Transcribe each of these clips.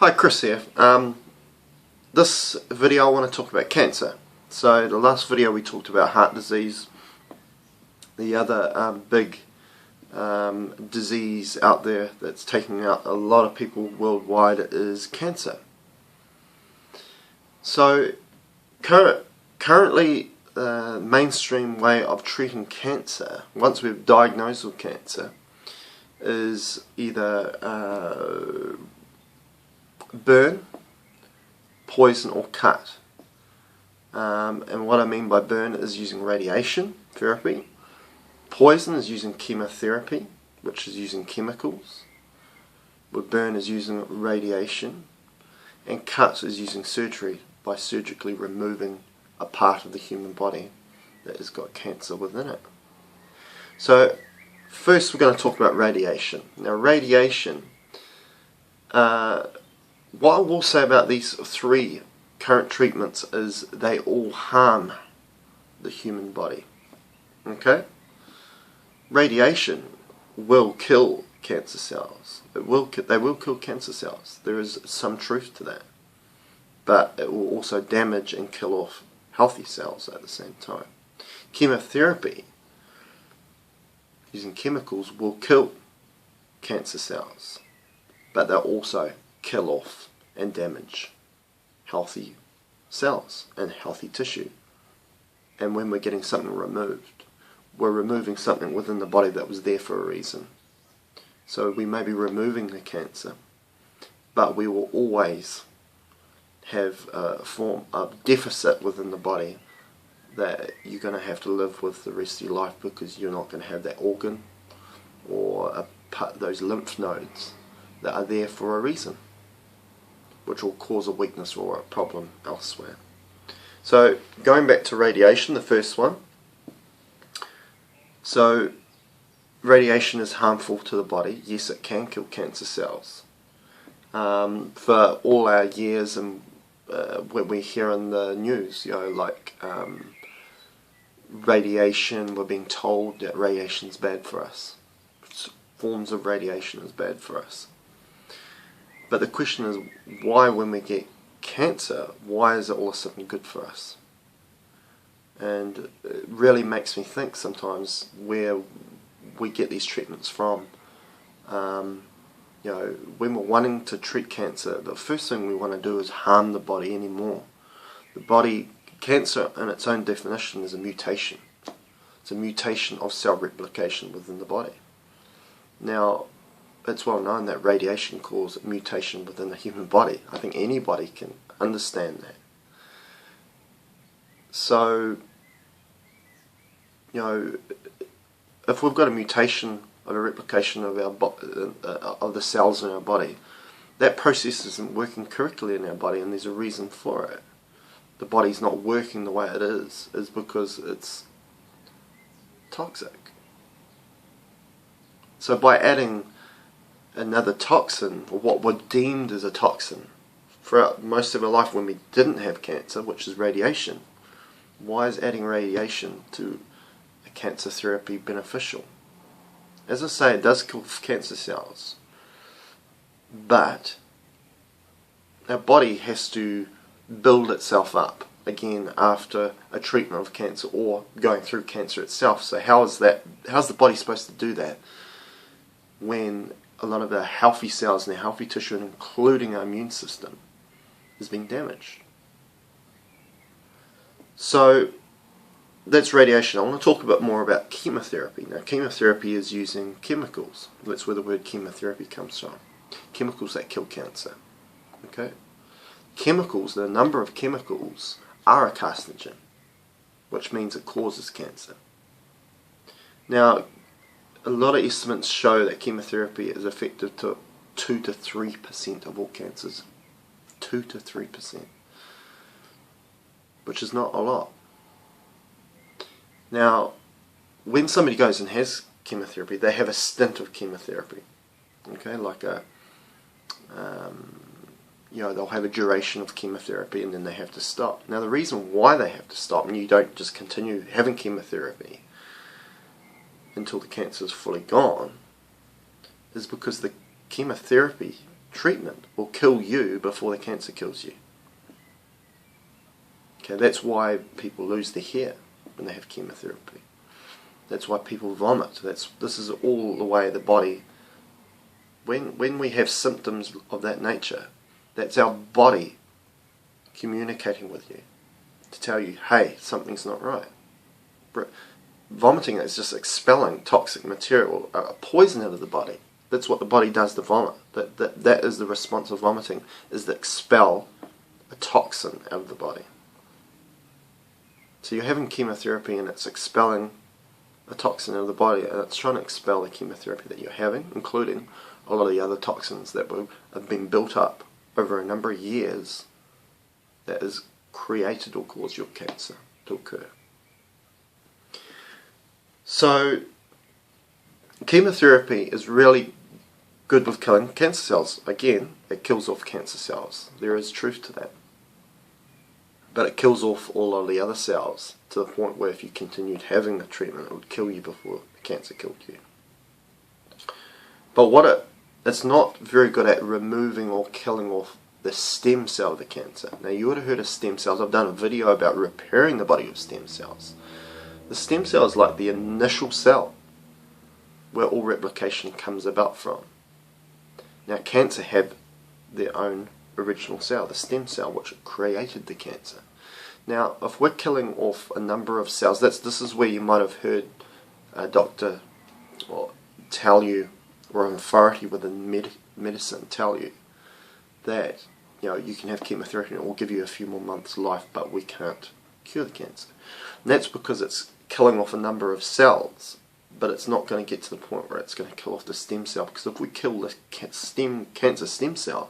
Hi, Chris here. This video I want to talk about cancer. So the last video we talked about heart disease. The other big disease out there that's taking out a lot of people worldwide is cancer. So currently the mainstream way of treating cancer, once we've diagnosed with cancer, is either burn, poison or cut. And what I mean by burn is using radiation therapy. Poison is using chemotherapy, which is using chemicals. With burn is using radiation. And cut is using surgery, by surgically removing a part of the human body that has got cancer within it. So first we're going to talk about radiation. Now radiation, what I will say about these three current treatments is they all harm the human body. Okay? Radiation will kill cancer cells. They will kill cancer cells. There is some truth to that. But it will also damage and kill off healthy cells at the same time. Chemotherapy, using chemicals, will kill cancer cells. But they'll also kill off and damage healthy cells and healthy tissue. And when we're getting something removed, we're removing something within the body that was there for a reason. So we may be removing the cancer, but we will always have a form of deficit within the body that you're going to have to live with the rest of your life, because you're not going to have that organ or those lymph nodes that are there for a reason, which will cause a weakness or a problem elsewhere. So going back to radiation, the first one. So radiation is harmful to the body. Yes, it can kill cancer cells. For all our years and when we hear in the news, like radiation, we're being told that radiation is bad for us. Forms of radiation is bad for us. But the question is, why when we get cancer, why is it all of a sudden good for us? And it really makes me think sometimes where we get these treatments from. When we're wanting to treat cancer, the first thing we want to do is harm the body anymore. The body, cancer in its own definition is a mutation. It's a mutation of cell replication within the body. Now, it's well known that radiation causes mutation within the human body. I think anybody can understand that. So, if we've got a mutation of a replication of of the cells in our body, that process isn't working correctly in our body, and there's a reason for it. The body's not working the way it is because it's toxic. So by adding another toxin, or what were deemed as a toxin, throughout most of our life when we didn't have cancer, which is radiation, why is adding radiation to a cancer therapy beneficial? As I say, it does kill cancer cells, but our body has to build itself up again after a treatment of cancer or going through cancer itself. So how's the body supposed to do that when a lot of the healthy cells and the healthy tissue, including our immune system, is being damaged? So that's radiation. I want to talk a bit more about chemotherapy. Now, chemotherapy is using chemicals. That's where the word chemotherapy comes from. Chemicals that kill cancer. Okay? Chemicals, the number of chemicals, are a carcinogen, which means it causes cancer. Now, a lot of estimates show that chemotherapy is effective to 2 to 3% of all cancers. 2 to 3%. Which is not a lot. Now, when somebody goes and has chemotherapy, they have a stint of chemotherapy. Okay, like they'll have a duration of chemotherapy and then they have to stop. Now, the reason why they have to stop, and you don't just continue having chemotherapy until the cancer is fully gone, is because the chemotherapy treatment will kill you before the cancer kills you. Okay, that's why people lose their hair when they have chemotherapy. That's why people vomit. This is all the way the body, when we have symptoms of that nature, that's our body communicating with you to tell you, hey, something's not right. Vomiting is just expelling toxic material, a poison out of the body. That's what the body does to vomit. That is the response of vomiting, is to expel a toxin out of the body. So you're having chemotherapy and it's expelling a toxin out of the body, and it's trying to expel the chemotherapy that you're having, including a lot of the other toxins that have been built up over a number of years that has created or caused your cancer to occur. So chemotherapy is really good with killing cancer cells. Again, it kills off cancer cells. There is truth to that. But it kills off all of the other cells to the point where if you continued having the treatment, it would kill you before the cancer killed you. But it's not very good at removing or killing off the stem cell of the cancer. Now, you would have heard of stem cells. I've done a video about repairing the body with stem cells. The stem cell is like the initial cell where all replication comes about from. Now, cancer had their own original cell, the stem cell, which created the cancer. Now, if we're killing off a number of cells, this is where you might have heard a doctor tell you, or an authority within medicine tell you, that you can have chemotherapy and it will give you a few more months' life, but we can't cure the cancer. And that's because it's killing off a number of cells, but it's not going to get to the point where it's going to kill off the stem cell, because if we kill the cancer stem cell,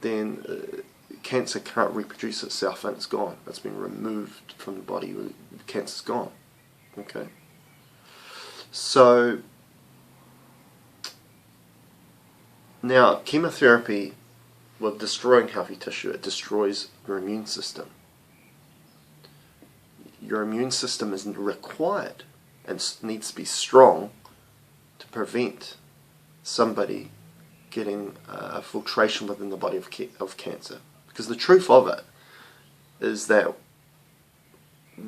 then cancer can't reproduce itself and it's gone. It's been removed from the body. The cancer's gone. Okay. So now chemotherapy, well, destroying healthy tissue, it destroys your immune system. Your immune system is required and needs to be strong to prevent somebody getting a filtration within the body of cancer. Because the truth of it is that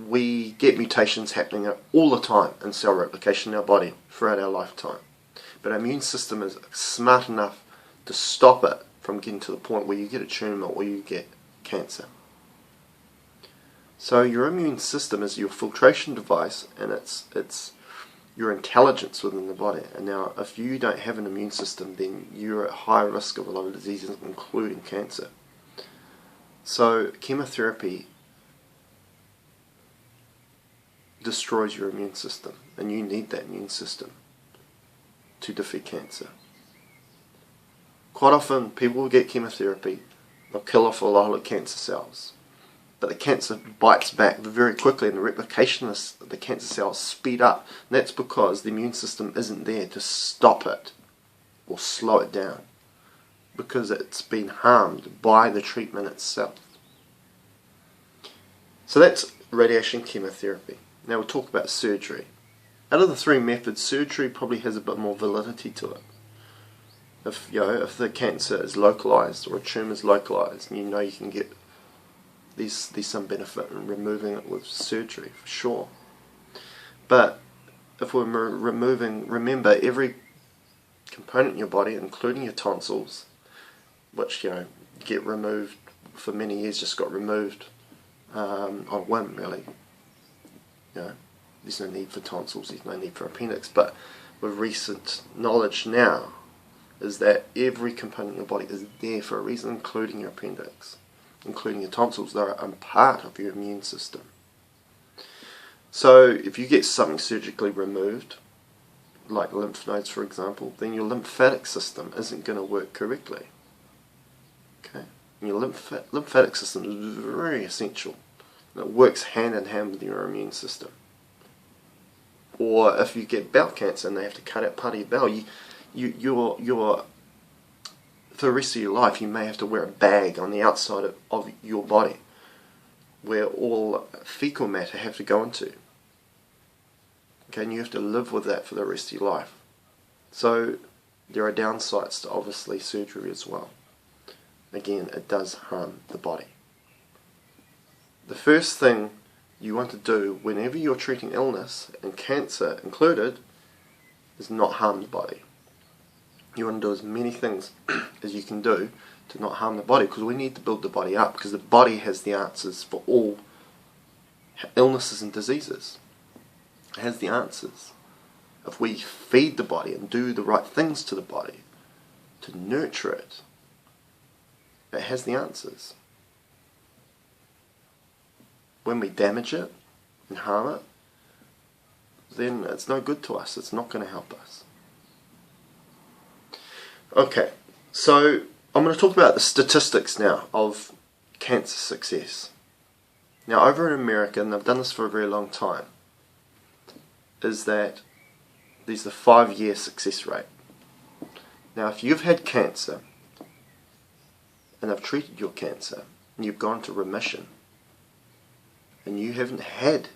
we get mutations happening all the time in cell replication in our body throughout our lifetime. But our immune system is smart enough to stop it from getting to the point where you get a tumour or you get cancer. So your immune system is your filtration device, and it's your intelligence within the body. And now, if you don't have an immune system, then you're at high risk of a lot of diseases, including cancer. So chemotherapy destroys your immune system, and you need that immune system to defeat cancer. Quite often, people will get chemotherapy, they'll kill off a lot of cancer cells, but the cancer bites back very quickly, and the replication of the cancer cells speed up. And that's because the immune system isn't there to stop it or slow it down, because it's been harmed by the treatment itself. So that's radiation chemotherapy. Now we'll talk about surgery. Out of the three methods, surgery probably has a bit more validity to it. If the cancer is localized or a tumor is localized, and you can get there's some benefit in removing it with surgery, for sure. But if we're remember, every component in your body, including your tonsils, which get removed for many years, just got removed on whim, really. There's no need for tonsils, there's no need for appendix, but with recent knowledge now, is that every component in your body is there for a reason, including your appendix, including your tonsils. They're a part of your immune system. So if you get something surgically removed, like lymph nodes for example, then your lymphatic system isn't going to work correctly. Okay, and your lymphatic system is very essential. It works hand in hand with your immune system. Or if you get bowel cancer and they have to cut out part of your bowel, you're for the rest of your life you may have to wear a bag on the outside of your body where all fecal matter have to go into. Okay, and you have to live with that for the rest of your life. So there are downsides to obviously surgery as well. Again, it does harm the body. The first thing you want to do whenever you're treating illness, and cancer included, is not harm the body. You want to do as many things as you can do to not harm the body, because we need to build the body up, because the body has the answers for all illnesses and diseases. It has the answers. If we feed the body and do the right things to the body to nurture it, it has the answers. When we damage it and harm it, then it's no good to us. It's not going to help us. Okay, so I'm going to talk about the statistics now of cancer success. Now, over in America, and they've done this for a very long time, is that there's the 5-year success rate. Now, if you've had cancer and they've treated your cancer and you've gone to remission and you haven't had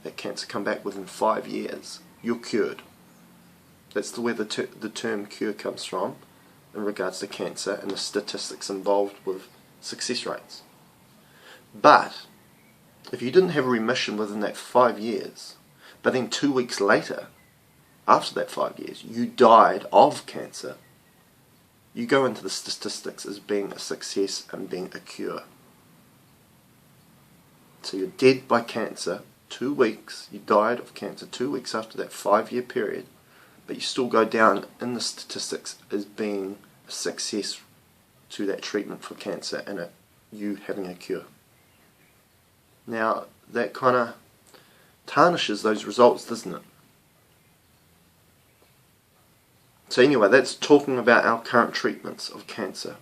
that cancer come back within 5 years, you're cured. That's where the term cure comes from in regards to cancer and the statistics involved with success rates. But if you didn't have a remission within that 5 years, but then 2 weeks later, after that 5 years, you died of cancer, you go into the statistics as being a success and being a cure. So you're dead by cancer 2 weeks, you died of cancer 2 weeks after that 5-year period, but you still go down in the statistics as being a success to that treatment for cancer and you having a cure. Now, that kind of tarnishes those results, doesn't it? So anyway, that's talking about our current treatments of cancer.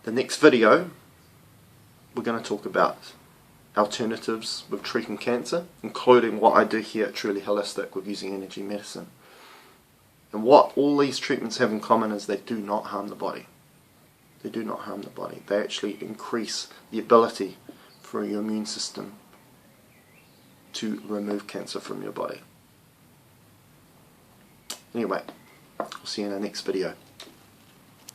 The next video, we're going to talk about alternatives with treating cancer, including what I do here at Truly Holistic with using energy medicine. And what all these treatments have in common is they do not harm the body. They do not harm the body. They actually increase the ability for your immune system to remove cancer from your body. Anyway, I'll see you in the next video.